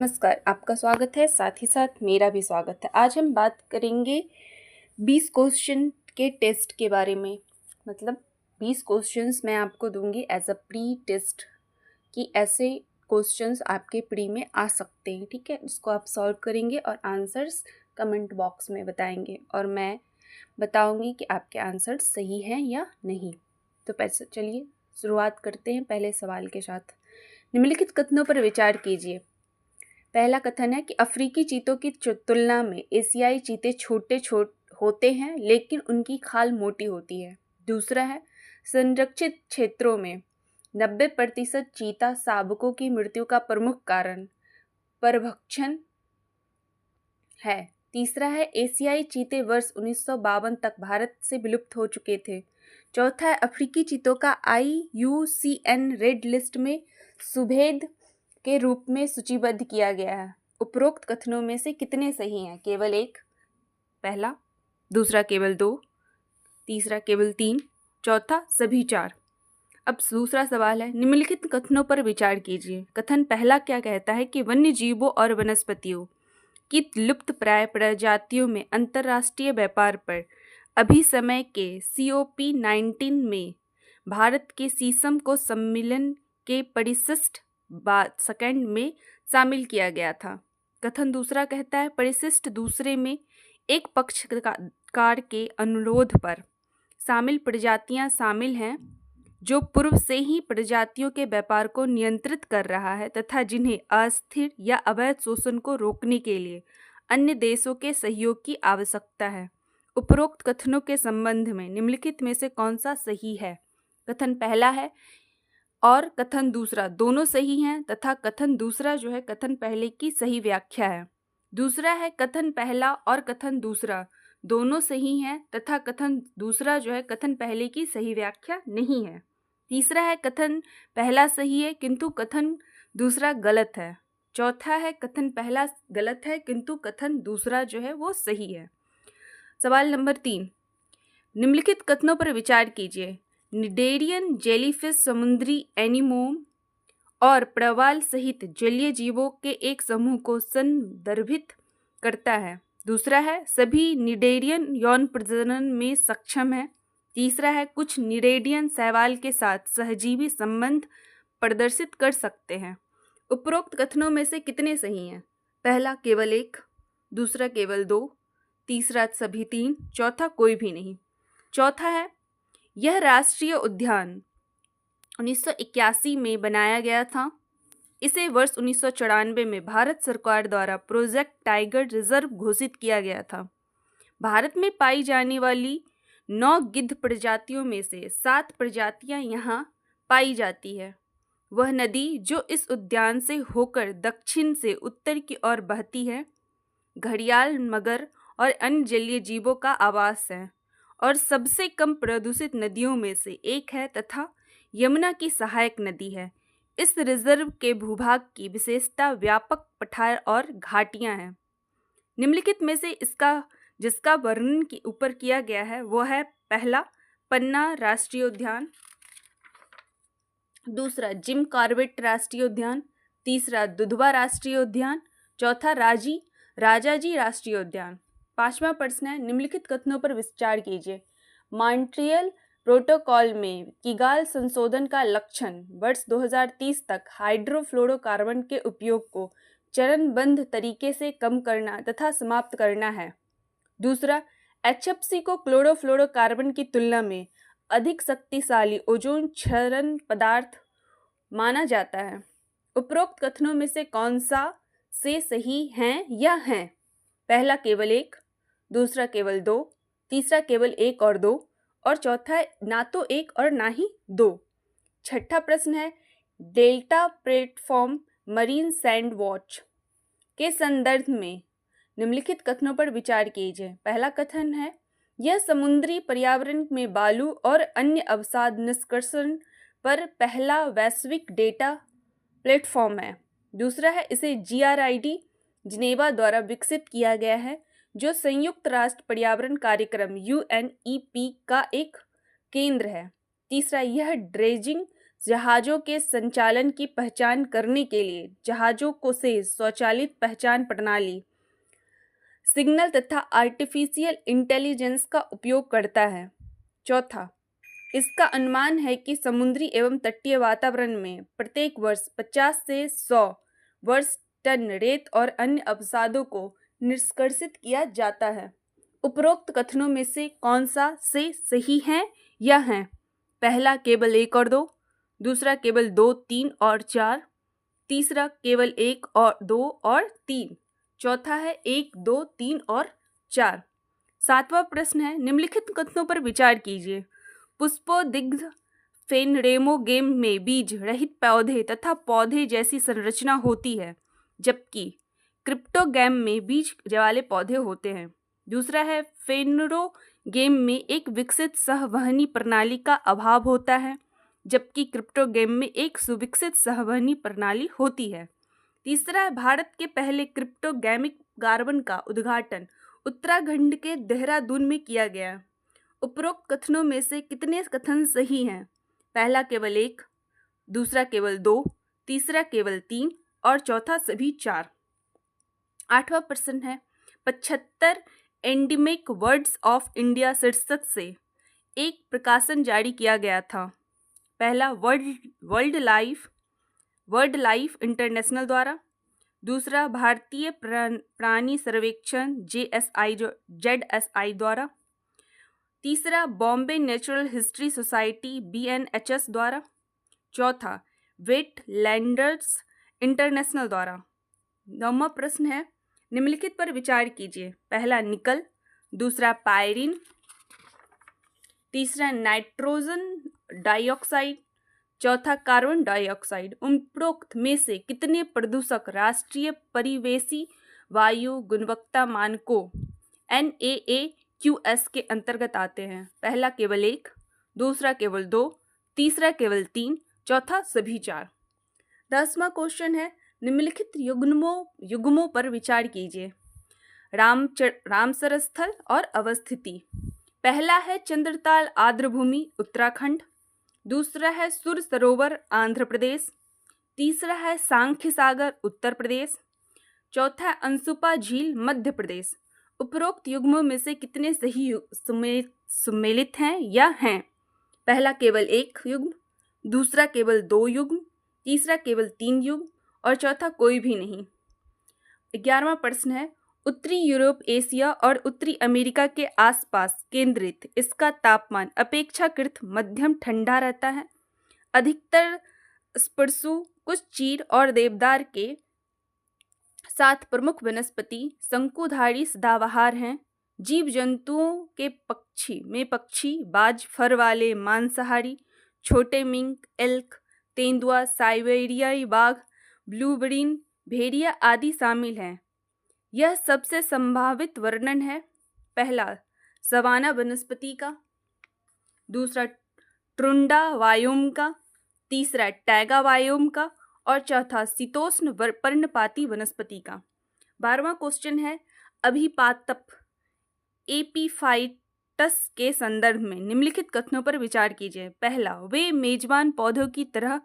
नमस्कार, आपका स्वागत है। साथ ही साथ मेरा भी स्वागत है। आज हम बात करेंगे 20 क्वेश्चन के टेस्ट के बारे में। मतलब 20 क्वेश्चंस मैं आपको दूंगी एज अ प्री टेस्ट कि ऐसे क्वेश्चंस आपके प्री में आ सकते हैं। ठीक है, इसको आप सॉल्व करेंगे और आंसर्स कमेंट बॉक्स में बताएंगे और मैं बताऊंगी कि आपके आंसर सही हैं या नहीं। तो पैसे चलिए शुरुआत करते हैं पहले सवाल के साथ। निम्नलिखित कथनों पर विचार कीजिए। पहला कथन है कि अफ्रीकी चीतों की तुलना में एशियाई चीते छोटे होते हैं लेकिन उनकी खाल मोटी होती है। दूसरा है संरक्षित क्षेत्रों में 90% चीता शावकों की मृत्यु का प्रमुख कारण परभक्षण है। तीसरा है एशियाई चीते वर्ष 1952 तक भारत से विलुप्त हो चुके थे। चौथा है अफ्रीकी चीतों का IUCN रेड लिस्ट में सुभेद के रूप में सूचीबद्ध किया गया है। उपरोक्त कथनों में से कितने सही हैं? केवल एक, पहला, दूसरा केवल दो, तीसरा केवल तीन, चौथा सभी चार। अब दूसरा सवाल है, निम्नलिखित कथनों पर विचार कीजिए। कथन पहला क्या कहता है कि वन्य जीवों और वनस्पतियों की लुप्त प्राय प्रजातियों में अंतर्राष्ट्रीय व्यापार पर अभी समय के COP19 में भारत के शीशम को सम्मेलन के परिशिष्ट सेकंड में शामिल किया गया था। कथन दूसरा कहता है परिशिष्ट दूसरे में एक पक्षकार के अनुरोध पर शामिल प्रजातियां शामिल हैं जो पूर्व से ही प्रजातियों के व्यापार को नियंत्रित कर रहा है तथा जिन्हें अस्थिर या अवैध शोषण को रोकने के लिए अन्य देशों के सहयोग की आवश्यकता है। उपरोक्त कथनों के संबंध में निम्नलिखित में से कौन सा सही है? कथन पहला है और कथन दूसरा दोनों सही हैं तथा कथन दूसरा जो है कथन पहले की सही व्याख्या है। दूसरा है कथन पहला और कथन दूसरा दोनों सही हैं तथा कथन दूसरा जो है कथन पहले की सही व्याख्या नहीं है। तीसरा है कथन पहला सही है किंतु कथन दूसरा गलत है। चौथा है कथन पहला गलत है किंतु कथन दूसरा जो है वो सही है। सवाल नंबर 3, निम्नलिखित कथनों पर विचार कीजिए। निडेरियन जेलीफिश समुद्री एनीमोम और प्रवाल सहित जलीय जीवों के एक समूह को संदर्भित करता है। दूसरा है सभी निडेरियन यौन प्रजनन में सक्षम है। तीसरा है कुछ निडेरियन शैवाल के साथ सहजीवी संबंध प्रदर्शित कर सकते हैं। उपरोक्त कथनों में से कितने सही हैं? पहला केवल एक, दूसरा केवल दो, तीसरा सभी तीन, चौथा कोई भी नहीं। चौथा है यह राष्ट्रीय उद्यान 1981 में बनाया गया था। इसे वर्ष 1994 में भारत सरकार द्वारा प्रोजेक्ट टाइगर रिजर्व घोषित किया गया था। भारत में पाई जाने वाली 9 गिद्ध प्रजातियों में से 7 प्रजातियां यहाँ पाई जाती है। वह नदी जो इस उद्यान से होकर दक्षिण से उत्तर की ओर बहती है घड़ियाल, मगर और अन्य जलीय जीवों का आवास है और सबसे कम प्रदूषित नदियों में से एक है तथा यमुना की सहायक नदी है। इस रिजर्व के भूभाग की विशेषता व्यापक पठार और घाटियां हैं। निम्नलिखित में से जिसका वर्णन ऊपर किया गया है वो है पहला पन्ना राष्ट्रीय उद्यान, दूसरा जिम कॉर्बेट राष्ट्रीय उद्यान, तीसरा दुधवा राष्ट्रीय उद्यान, चौथा राजाजी राष्ट्रीय उद्यान। 5वां प्रश्न है निम्नलिखित कथनों पर विचार कीजिए। मॉन्ट्रियल प्रोटोकॉल में किगाल संशोधन का लक्षण वर्ष 2030 तक हाइड्रोफ्लोरोकार्बन के उपयोग को चरणबद्ध तरीके से कम करना तथा समाप्त करना है। दूसरा, HFC को क्लोरोफ्लोरोकार्बन की तुलना में अधिक शक्तिशाली ओजोन क्षरण पदार्थ माना जाता है। उपरोक्त कथनों में से कौन सा से सही हैं या हैं? पहला केवल एक, दूसरा केवल दो, तीसरा केवल एक और दो और चौथा ना तो एक और ना ही दो। छठा प्रश्न है delta platform marine sand watch के संदर्भ में निम्नलिखित कथनों पर विचार कीजिए। पहला कथन है यह समुद्री पर्यावरण में बालू और अन्य अवसाद निष्कर्षण पर पहला वैश्विक डेटा प्लेटफॉर्म है। दूसरा है इसे GRID जिनेवा द्वारा विकसित किया गया है जो संयुक्त राष्ट्र पर्यावरण कार्यक्रम UNEP का एक केंद्र है। तीसरा, यह ड्रेजिंग जहाज़ों के संचालन की पहचान करने के लिए जहाज़ों को से स्वचालित पहचान प्रणाली सिग्नल तथा आर्टिफिशियल इंटेलिजेंस का उपयोग करता है। चौथा, इसका अनुमान है कि समुद्री एवं तटीय वातावरण में प्रत्येक वर्ष 50 से 100 वर्ष टन रेत और अन्य अवसादों को निष्कर्षित किया जाता है। उपरोक्त कथनों में से कौन सा से सही है या हैं? पहला केवल 1 और 2, दूसरा केवल 2, 3 और 4, तीसरा केवल 1 और 2 और 3, चौथा है 1, 2, 3 और 4। सातवां प्रश्न है, निम्नलिखित कथनों पर विचार कीजिए। पुष्पोदिग्ध फेनरेमोगेम में बीज रहित पौधे तथा पौधे जैसी संरचना होती है, जबकि क्रिप्टोगैम में बीज वाले पौधे होते हैं। दूसरा है, फेनरोगेम में एक विकसित सहवहनी प्रणाली का अभाव होता है, जबकि क्रिप्टोगेम में एक सुविकसित सहवहनी प्रणाली होती है। तीसरा है, भारत के पहले क्रिप्टोगैमिक कार्बन का उद्घाटन उत्तराखंड के देहरादून में किया गया। उपरोक्त कथनों में से कितने कथन सही हैं? पहला केवल 1, दूसरा केवल 2, तीसरा केवल 3 और चौथा सभी 4। आठवां प्रश्न है, 75 एंडेमिक वर्ड्स ऑफ इंडिया शीर्षक से एक प्रकाशन जारी किया गया था। पहला वर्ल्ड लाइफ इंटरनेशनल द्वारा, दूसरा भारतीय प्राणी सर्वेक्षण ZSI द्वारा, तीसरा Bombay natural history society BNHS द्वारा, चौथा वेटलैंडर्स इंटरनेशनल द्वारा। 9वां प्रश्न है, निम्नलिखित पर विचार कीजिए। पहला निकल, दूसरा पायरीन, तीसरा नाइट्रोजन डाइऑक्साइड, चौथा कार्बन डाइऑक्साइड। उपरोक्त में से कितने प्रदूषक राष्ट्रीय परिवेशी वायु गुणवत्ता मानकों NAAQS के अंतर्गत आते हैं? पहला केवल 1, दूसरा केवल 2, तीसरा केवल 3, चौथा सभी 4। 10वां क्वेश्चन है, निम्नलिखित युग्मों पर विचार कीजिए। रामसर स्थल और अवस्थिति। पहला है चंद्रताल आर्द्रभूमि उत्तराखंड, दूसरा है सुर सरोवर आंध्र प्रदेश, तीसरा है सांख्य सागर उत्तर प्रदेश, चौथा है अंशुपा झील मध्य प्रदेश। उपरोक्त युग्मों में से कितने सही सम्मिलित हैं या हैं? पहला केवल 1 युग्म, दूसरा केवल 2 युग्म, तीसरा केवल 3 युग्म और चौथा कोई भी नहीं। 11वां प्रश्न है, उत्तरी यूरोप, एशिया और उत्तरी अमेरिका के आसपास केंद्रित इसका तापमान अपेक्षाकृत मध्यम ठंडा रहता है। अधिकतर स्पर्शु, कुछ चीड़ और देवदार के साथ प्रमुख वनस्पति शंकुधारी सदाबहार हैं। जीव जंतुओं के पक्षी, बाज, फर वाले मांसाहारी, छोटे मिंक, एल्क, तेंदुआ, साइबेरियाई बाघ, ब्लूबरीन, भेड़िया आदि शामिल हैं। यह सबसे संभावित वर्णन है। पहला सवाना वनस्पति का, दूसरा ट्रुंडा वायोम का, तीसरा टैगा वायोम का और चौथा शीतोष्ण पर्णपाती वनस्पति का। 12वां क्वेश्चन है, अभिपातप एपीफाइटस के संदर्भ में निम्नलिखित कथनों पर विचार कीजिए। पहला, वे मेजबान पौधों की तरह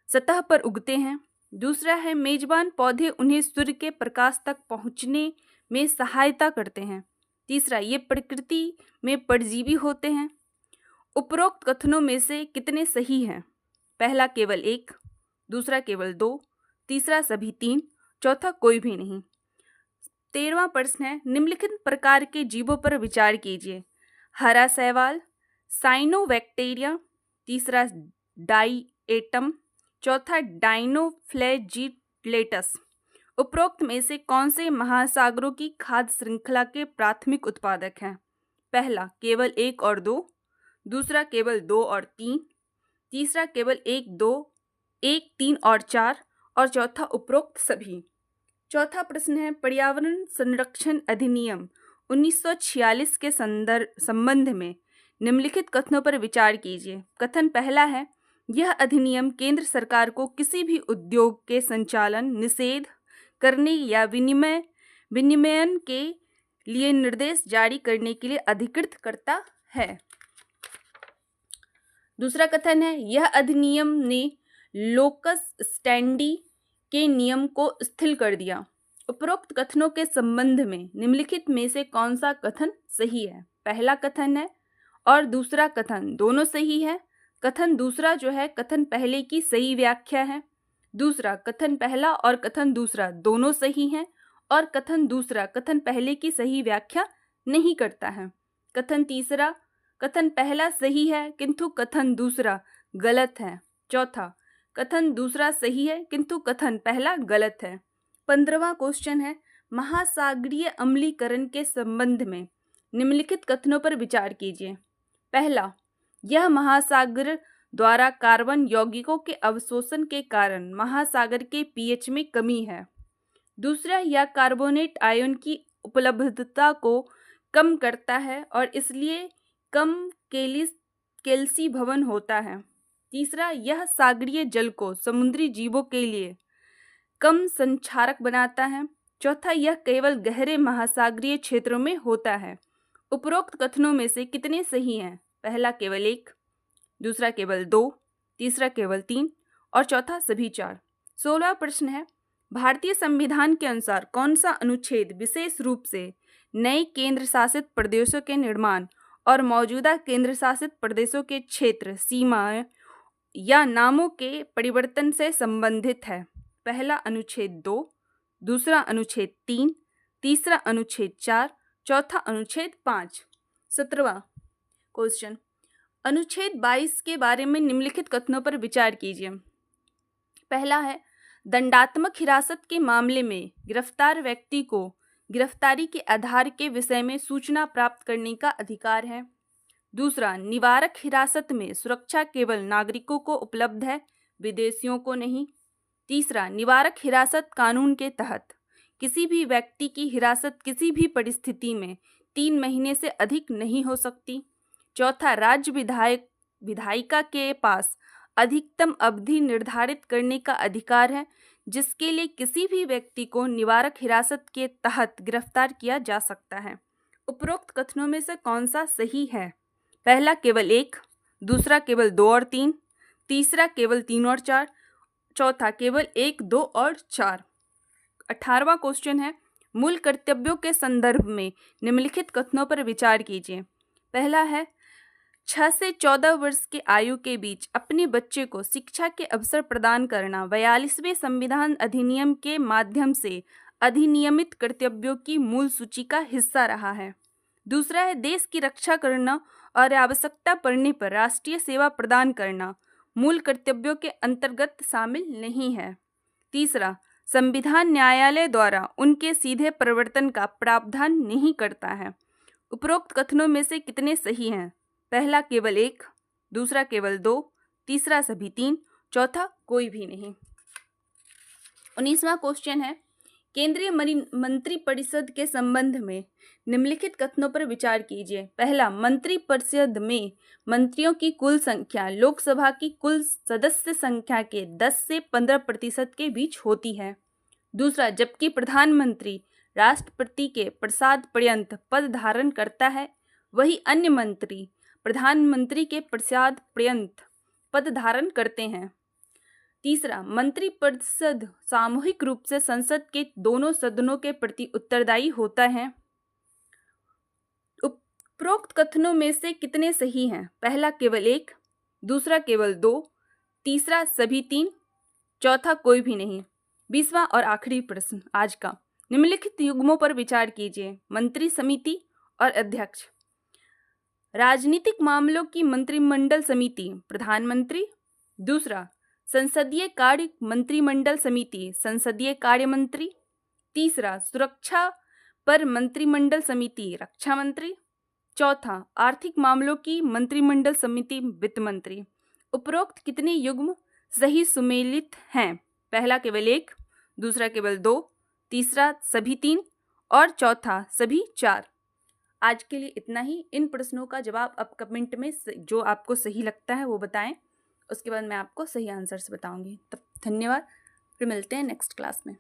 सतह पर उगते हैं। दूसरा है, मेजबान पौधे उन्हें सूर्य के प्रकाश तक पहुंचने में सहायता करते हैं। तीसरा, ये प्रकृति में परजीवी होते हैं। उपरोक्त कथनों में से कितने सही हैं? पहला केवल 1, दूसरा केवल 2, तीसरा सभी 3, चौथा कोई भी नहीं। 13वां प्रश्न है, निम्नलिखित प्रकार के जीवों पर विचार कीजिए। हरा शैवाल, साइनोबैक्टीरिया, तीसरा डाइएटम, चौथा डाइनोफ्लैजिलेटस। उपरोक्त में से कौन से महासागरों की खाद्य श्रृंखला के प्राथमिक उत्पादक हैं? पहला केवल 1 और 2, दूसरा केवल 2 और 3, तीसरा केवल 1, 3 और 4 और चौथा उपरोक्त सभी। चौथा प्रश्न है, पर्यावरण संरक्षण अधिनियम 1946 के संबंध में निम्नलिखित कथनों पर विचार कीजिए। कथन पहला है, यह अधिनियम केंद्र सरकार को किसी भी उद्योग के संचालन, निषेध करने या विनियमन के लिए निर्देश जारी करने के लिए अधिकृत करता है। दूसरा कथन है यह अधिनियम ने लोकस स्टैंडी के नियम को शिथिल कर दिया। उपरोक्त कथनों के संबंध में निम्नलिखित में से कौन सा कथन सही है? पहला कथन है और दूसरा कथन दोनों सही है। कथन दूसरा जो है कथन पहले की सही व्याख्या है। दूसरा कथन पहला और कथन दूसरा दोनों सही हैं और कथन दूसरा कथन पहले की सही व्याख्या नहीं करता है। कथन तीसरा कथन पहला सही है किंतु कथन दूसरा गलत है। चौथा कथन दूसरा सही है किंतु कथन पहला गलत है। 15वां क्वेश्चन है महासागरीय अम्लीकरण के संबंध में निम्नलिखित कथनों पर विचार कीजिए। पहला, यह महासागर द्वारा कार्बन यौगिकों के अवशोषण के कारण महासागर के पीएच में कमी है। दूसरा, यह कार्बोनेट आयन की उपलब्धता को कम करता है और इसलिए कम कैल्सी भवन होता है। तीसरा, यह सागरीय जल को समुद्री जीवों के लिए कम संक्षारक बनाता है। चौथा, यह केवल गहरे महासागरीय क्षेत्रों में होता है। उपरोक्त कथनों में से कितने सही हैं? पहला केवल 1, दूसरा केवल 2, तीसरा केवल 3 और चौथा सभी 4। 16वां प्रश्न है भारतीय संविधान के अनुसार कौन सा अनुच्छेद विशेष रूप से नए केंद्र शासित प्रदेशों के निर्माण और मौजूदा केंद्र शासित प्रदेशों के क्षेत्र, सीमाएं या नामों के परिवर्तन से संबंधित है? पहला अनुच्छेद 2, दूसरा अनुच्छेद 3, तीसरा अनुच्छेद 4, चौथा अनुच्छेद 5। 17वां क्वेश्चन अनुच्छेद 22 के बारे में निम्नलिखित कथनों पर विचार कीजिए। पहला है दंडात्मक हिरासत के मामले में गिरफ्तार व्यक्ति को गिरफ्तारी के आधार के विषय में सूचना प्राप्त करने का अधिकार है। दूसरा, निवारक हिरासत में सुरक्षा केवल नागरिकों को उपलब्ध है, विदेशियों को नहीं। तीसरा, निवारक हिरासत कानून के तहत किसी भी व्यक्ति की हिरासत किसी भी परिस्थिति में 3 महीने से अधिक नहीं हो सकती। चौथा, राज्य विधायिका के पास अधिकतम अवधि निर्धारित करने का अधिकार है जिसके लिए किसी भी व्यक्ति को निवारक हिरासत के तहत गिरफ्तार किया जा सकता है। उपरोक्त कथनों में से कौन सा सही है? पहला केवल 1, दूसरा केवल 2 और 3, तीसरा केवल 3 और 4, चौथा केवल 1, 2 और 4। 18वां क्वेश्चन है मूल कर्तव्यों के संदर्भ में निम्नलिखित कथनों पर विचार कीजिए। पहला है 6 से 14 वर्ष के आयु के बीच अपने बच्चे को शिक्षा के अवसर प्रदान करना 42वें संविधान अधिनियम के माध्यम से अधिनियमित कर्तव्यों की मूल सूची का हिस्सा रहा है। दूसरा है देश की रक्षा करना और आवश्यकता पड़ने पर राष्ट्रीय सेवा प्रदान करना मूल कर्तव्यों के अंतर्गत शामिल नहीं है। तीसरा, संविधान न्यायालय द्वारा उनके सीधे प्रवर्तन का प्रावधान नहीं करता है। उपरोक्त कथनों में से कितने सही हैं? पहला केवल 1, दूसरा केवल 2, तीसरा सभी 3, चौथा कोई भी नहीं। 19वां क्वेश्चन है केंद्रीय मंत्रिपरिषद के संबंध में निम्नलिखित कथनों पर विचार कीजिए। पहला, मंत्रिपरिषद में मंत्रियों की कुल संख्या लोकसभा की कुल सदस्य संख्या के 10 से 15% के बीच होती है। दूसरा, जबकि प्रधानमंत्री राष्ट्रपति के प्रसाद पर्यंत पद धारण करता है वही अन्य मंत्री प्रधानमंत्री के प्रसाद पर्यंत पद धारण करते हैं। तीसरा, मंत्रिपरिषद सामूहिक रूप से संसद के दोनों सदनों के प्रति उत्तरदायी होता है। उपरोक्त कथनों में से कितने सही हैं? पहला केवल 1, दूसरा केवल 2, तीसरा सभी 3, चौथा कोई भी नहीं। 20वां और आखिरी प्रश्न आज का निम्नलिखित युग्मों पर विचार कीजिए। मंत्री समिति और अध्यक्ष। राजनीतिक मामलों की मंत्रिमंडल समिति प्रधानमंत्री। दूसरा, संसदीय कार्य मंत्रिमंडल समिति संसदीय कार्य मंत्री। तीसरा, सुरक्षा पर मंत्रिमंडल समिति रक्षा मंत्री। चौथा, आर्थिक मामलों की मंत्रिमंडल समिति वित्त मंत्री। उपरोक्त कितने युग्म सही सुमेलित हैं? पहला केवल 1, दूसरा केवल 2, तीसरा सभी 3 और चौथा सभी 4। आज के लिए इतना ही। इन प्रश्नों का जवाब आप कमेंट में जो आपको सही लगता है वो बताएं, उसके बाद मैं आपको सही आंसर्स बताऊंगी। तब धन्यवाद, फिर मिलते हैं नेक्स्ट क्लास में।